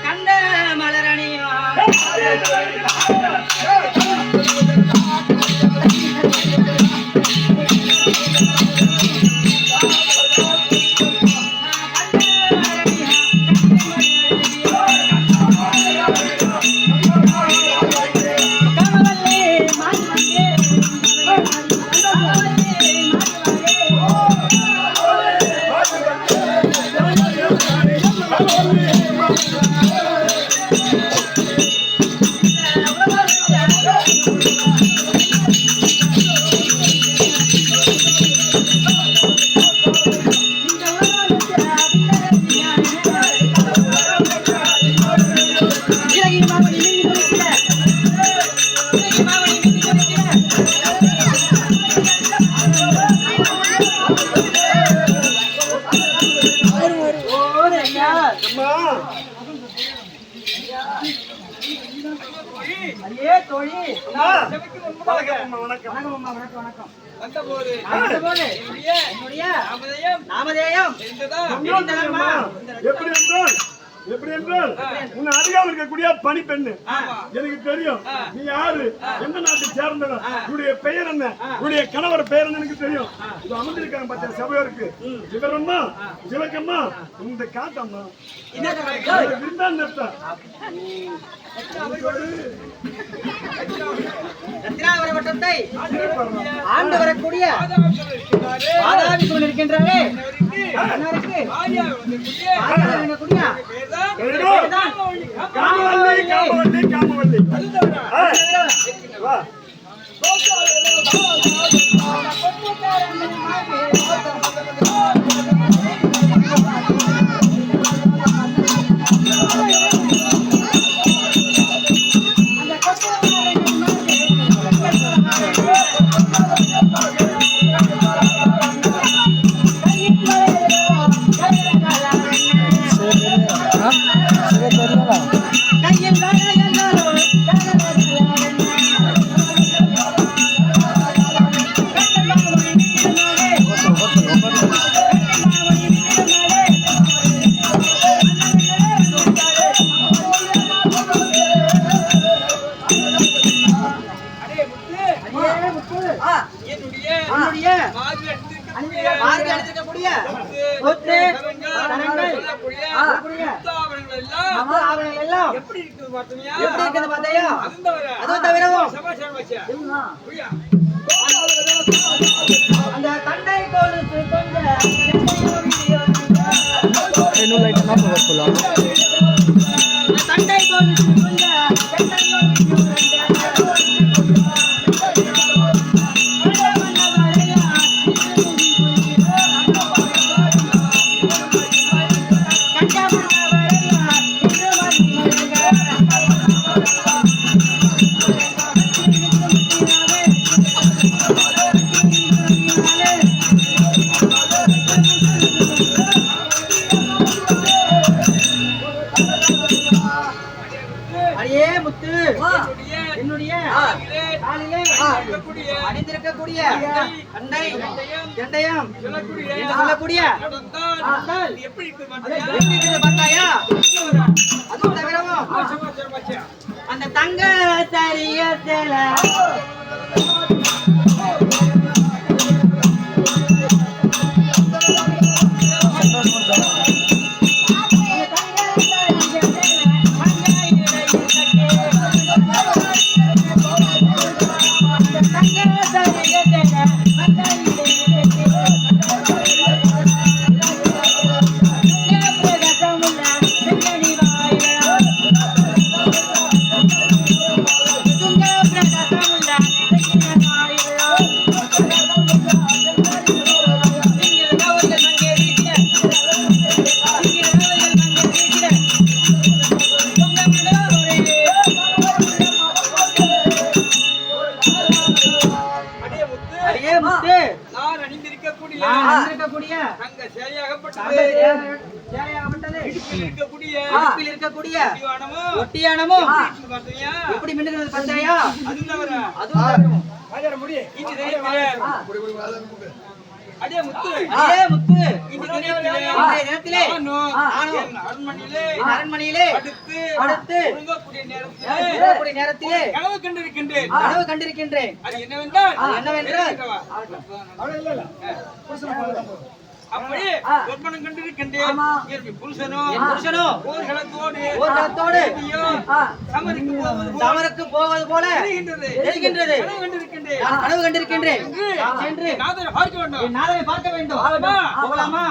கண்ட மலரணியா எப்படி என்றால் உன்னை அறியாமல் இருக்கக்கூடிய பணி பெண்ணு எனக்கு தெரியும். நீ யாரு, எந்த நாட்டை சேர்ந்தவன், உன்னுடைய பெயர் என்ன, உன்னுடைய கணவர் பெயர் என்ன எனக்கு தெரியும். இது அமர்ந்திருக்காங்க பார்த்தா சபையோருக்கு சிவரம்மா சிவக்கம்மா இந்த காட்டம்மா விருந்தான் நிறுத்தம் ரத்னாவரவட்டத்தை ஆண்டு வரக்கூடிய மாதாவி இருக்கின்றாரே காமவல்லி காமவல்லி அந்த தங்க சரியல முத்து நான் அணிந்திருக்கக்கூடிய நான் அணிந்திருக்கக்கூடிய தங்க சேலையாகப்பட்டது சேலையாகப்பட்டது இடுப்பில் இருக்கக்கூடிய இடுப்பில் இருக்கக்கூடிய ஒட்டியானமோ ஒட்டியானமும் பார்த்தியா எப்படி மின்னுகிறது பார்த்தாயா அது தவிர அதுவும் இந்த தெய்வத்திலே அடே முத்து அதே முத்து இந்த தினத்திலே இன்றைய தினத்திலே நானும் என் அரண்மனையிலே என் அரண்மனையிலே அடுத்து உறங்கக்கூடிய நேரத்திலே இருக்கக்கூடிய நேரத்திலே கனவு கண்டிருக்கின்றேன் கனவு கண்டிருக்கின்றேன் அது என்னவென்றால் அது என்னவென்றால் அப்படி சொப்பனம் கண்டிருக்கின்றேன் என் புருஷனோ என் புருஷனோ ஊர்வலத்தோடு சமருக்கு போவது போல தெரிகின்றது கனவு கண்டிருக்கின்றேன் நான் கனவு கண்டிருக்கின்றேன் சென்று நாதரை பார்க்க வேண்டும் என் நாதனை பார்க்க வேண்டும் போகலாமா